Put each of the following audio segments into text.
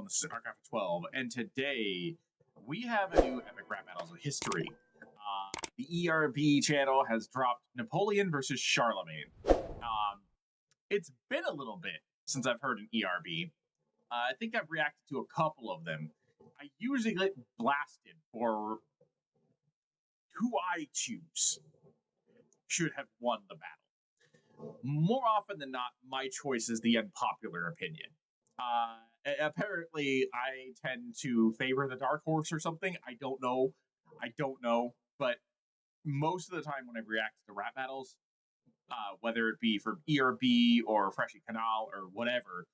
This is Paragraph 12, and today we have a new epic rap battles of history. The ERB channel has dropped Napoleon versus Charlemagne. It's been a little bit since I've heard an ERB. I think I've reacted to a couple of them. I usually get blasted for who I choose should have won the battle. More often than not, my choice is the unpopular opinion. Apparently, I tend to favor the dark horse or something. I don't know. But most of the time when I react to rap battles, whether it be from ERB or Freshie Canal or whatever,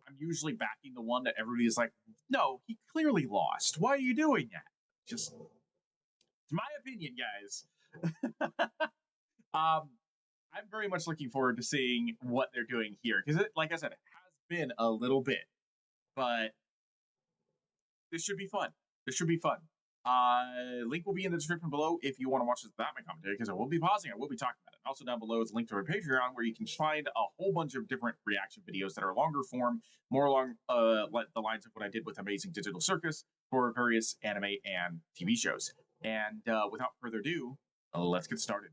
I'm usually backing the one that everybody's like, no, he clearly lost. Why are you doing that? Just, it's my opinion, guys. I'm very much looking forward to seeing what they're doing here. Because, like I said, it has been a little bit. But this should be fun. Link will be in the description below if you want to watch this Batman commentary, because I will be pausing. I will be talking about it. Also down below is a link to our Patreon, where you can find a whole bunch of different reaction videos that are longer form, more along the lines of what I did with Amazing Digital Circus for various anime and TV shows. And without further ado, let's get started.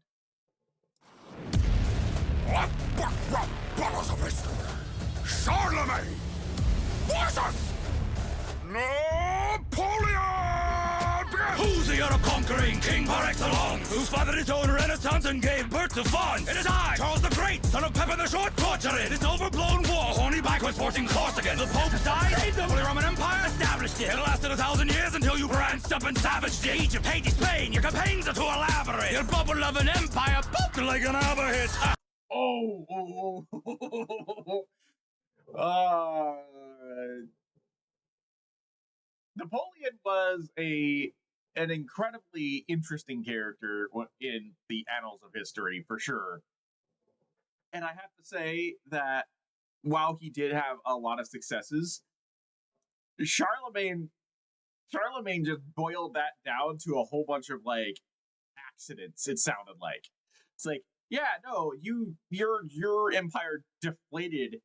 Charlemagne versus Napoleon! Who's the conquering king par excellence? Who fathered his own renaissance and gave birth to fun? It is I, Charles the Great, son of Pepin the Short, tortured this overblown war, horny backwards forcing Corsican. The Pope died, saved the Holy Roman Empire, established it. It lasted 1,000 years until you pranced up and savaged it. Egypt, Haiti, Spain, your campaigns are too elaborate. Your bubble of an empire pooped like an arbor hit. Napoleon was an incredibly interesting character in the annals of history, for sure. And I have to say that while he did have a lot of successes, Charlemagne just boiled that down to a whole bunch of like accidents. It sounded like it's like, yeah, no, your empire deflated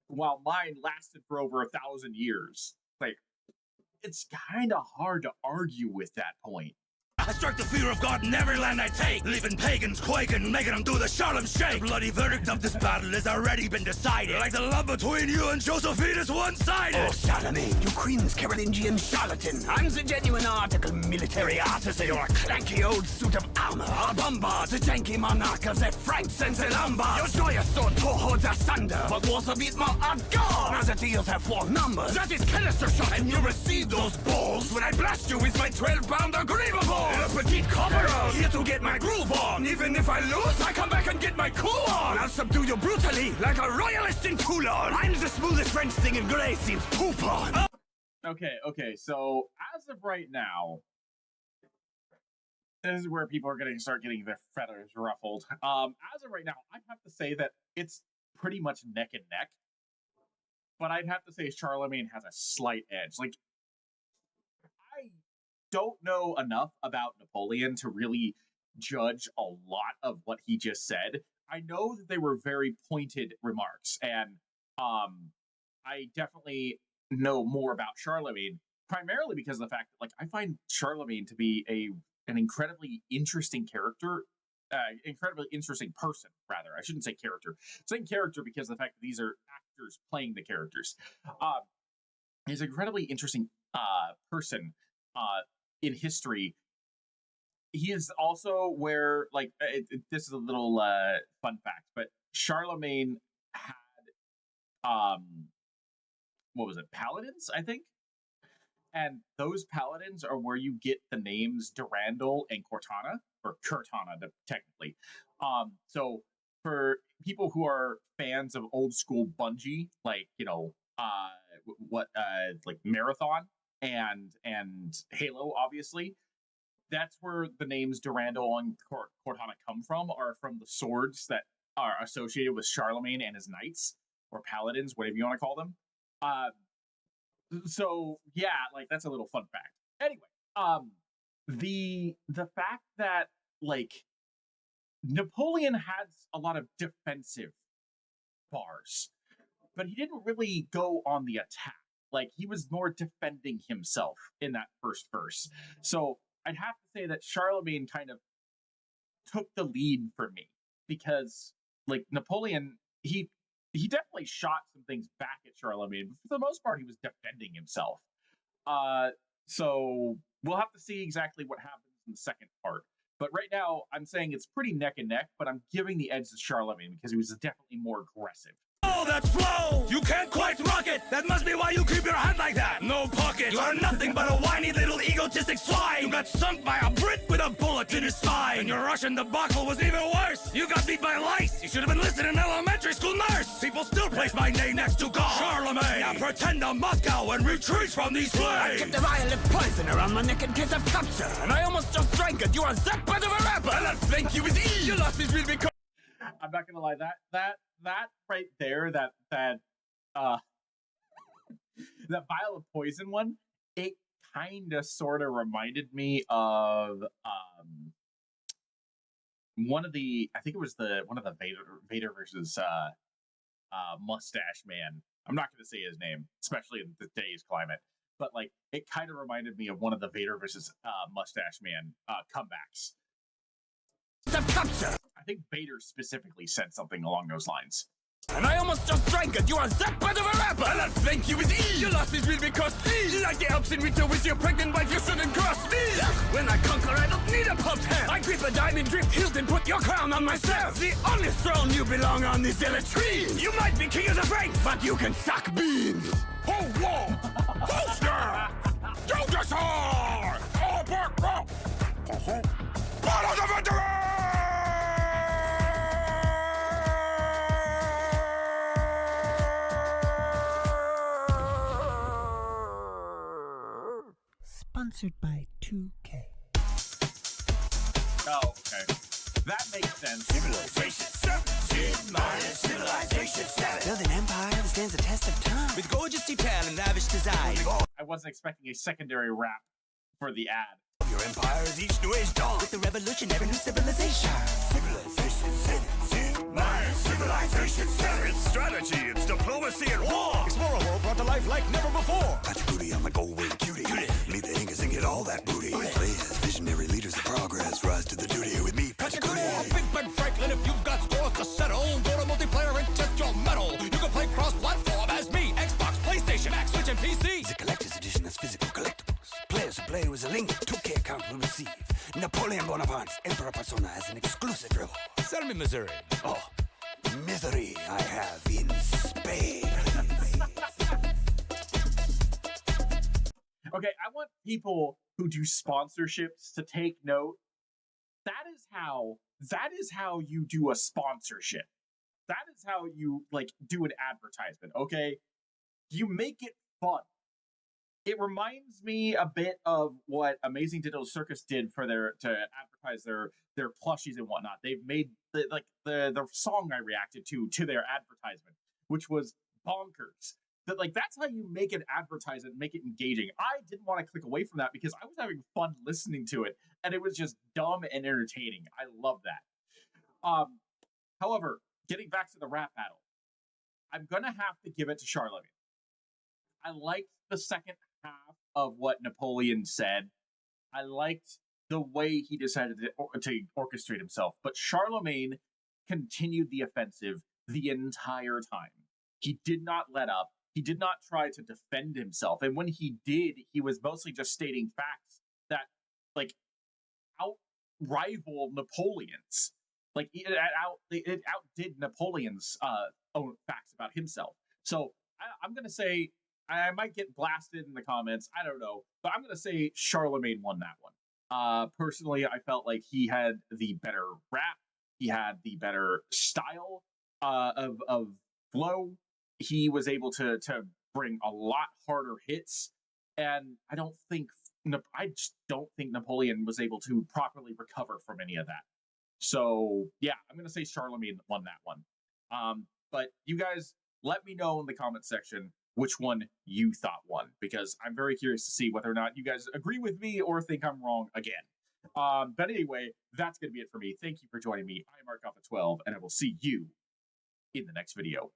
while mine lasted for over 1,000 years. Like, it's kind of hard to argue with that point. I strike the fear of God in every land I take, leaving pagans quaking, making them do the Charlem shake. The bloody verdict of this battle has already been decided, like the love between you and Josephine is one-sided. Oh, Charlemagne, you Queen's Carolingian charlatan. I'm the genuine article military artisan. You're a clanky old suit of armor, a bombard, the janky monarch of the Franks and the Lombards. Your joyous sword tore holds asunder, but wars a bit more hardcore. Now the deals have 4 numbers, that is canister shot, and you receive those balls when I blast you with my 12-pounder grievable. A petite corporal, here to get my groove on. Even if I lose, I come back and get my cool on. I'll subdue you brutally, like a royalist in Toulon. I'm the smoothest French thing in Grey seems poop on. Okay, so as of right now, this is where people are going to start getting their feathers ruffled. As of right now, I'd have to say that it's pretty much neck and neck. But I'd have to say Charlemagne has a slight edge. Like, I don't know enough about Napoleon to really judge a lot of what he just said. I know that they were very pointed remarks, and I definitely know more about Charlemagne, primarily because of the fact that, like, I find Charlemagne to be an incredibly interesting character, incredibly interesting person, rather. I shouldn't say character. I'm saying character because of the fact that these are actors playing the characters. He's an incredibly interesting person in history. He is also where, like, this is a little fun fact, but Charlemagne had, what was it, paladins, I think? And those paladins are where you get the names Durandal and Cortana, or Curtana, technically. So for people who are fans of old school Bungie, like, you know, like Marathon and Halo, obviously, that's where the names Durandal and Cortana come from, are from the swords that are associated with Charlemagne and his knights, or paladins, whatever you want to call them. So yeah, like, that's a little fun fact. Anyway, the fact that, like, Napoleon had a lot of defensive bars, but he didn't really go on the attack. Like, he was more defending himself in that first verse. So I'd have to say that Charlemagne kind of took the lead for me because, like, Napoleon, he definitely shot some things back at Charlemagne, but for the most part, he was defending himself. Uh, so we'll have to see exactly what happens in the second part. But right now, I'm saying it's pretty neck and neck, but I'm giving the edge to Charlemagne because he was definitely more aggressive. Oh, that's flow! You can't quite rock it! That must be why you keep your head like that! No pocket! You are nothing but a whiny little egotistic swine! You got sunk by a Brit with a bullet in his spine! And your Russian debacle was even worse! You got beat by lice! You should have been listening in elementary school, nurse! People still place my name next to God! Charlemagne! Now pretend to Moscow and retreat from these flames! I kept a violent poison around my neck in case of capture! And I almost just drank it! You are that bad of a rapper! And I think you is E! You lost his real because... I'm not gonna lie, that right there, that that vial of poison one, it kind of sort of reminded me of one of the, I think it was one of the Vader versus Mustache Man. I'm not gonna say his name, especially in today's climate, but like it kind of reminded me of one of the Vader versus Mustache Man comebacks. I think Vader specifically said something along those lines. And I almost just drank it! You are that bad of a rapper! And I think you is E! You lost his real because E! Like the Alps in winter with your pregnant wife, you shouldn't cross me! When I conquer, I don't need a pumped hand! I grip a diamond drip hilt and put your crown on myself! The only throne you belong on is tree! You might be king of the Franks, but you can suck beans! Ho, whoa! Holster! Do this hard! Oh, bark, bark! Bottles of victory! Sponsored by 2K. Oh, okay. That makes sense. Civilization 7, Civilization 7. Build an empire that stands the test of time. With gorgeous detail and lavish design. I wasn't expecting a secondary rap for the ad. Your empire is each new age dawn. With the revolution, every new civilization. Civilization 7, Civilization 7. It's strategy, it's diplomacy and war. Explore a world brought to life like never before. Patch booty, I'm a gold-winged cutie. Meet the Incas and get all that booty. Play as visionary leaders of progress. Rise to the duty with me, Patch Booty. Big Ben Franklin, if you've got scores to settle, go to multiplayer and test your metal. You can play cross-platform as me, Xbox, PlayStation, Mac, Switch, and PC. It's a collector's edition that's physical collectibles. Players who play with a link, 2K account will receive Napoleon Bonaparte's Emperor Persona as an exclusive reward. Send me Missouri. Oh, misery I have in Spain. Okay, I want people who do sponsorships to take note. That is how you do a sponsorship. That is how you like do an advertisement, okay? You make it fun. It reminds me a bit of what Amazing Digital Circus did for to advertise their plushies and whatnot. They've made the song I reacted to their advertisement, which was bonkers. That's how you make an advertisement, make it engaging. I didn't want to click away from that because I was having fun listening to it, and it was just dumb and entertaining. I love that. However, getting back to the rap battle, I'm gonna have to give it to Charlemagne. I liked the second half of what Napoleon said. I liked the way he decided to orchestrate himself, but Charlemagne continued the offensive the entire time. He did not let up. He did not try to defend himself. And when he did, he was mostly just stating facts that, out-rival Napoleon's. It outdid Napoleon's own facts about himself. So I'm going to say, I might get blasted in the comments, I don't know, but I'm going to say Charlemagne won that one. Personally, I felt like he had the better rap. He had the better style of flow. He was able to bring a lot harder hits, and I just don't think Napoleon was able to properly recover from any of that. So yeah, I'm gonna say Charlemagne won that one. But you guys, let me know in the comment section which one you thought won, because I'm very curious to see whether or not you guys agree with me or think I'm wrong again. But anyway, that's gonna be it for me. Thank you for joining me. I'm Mark Alpha 12, and I will see you in the next video.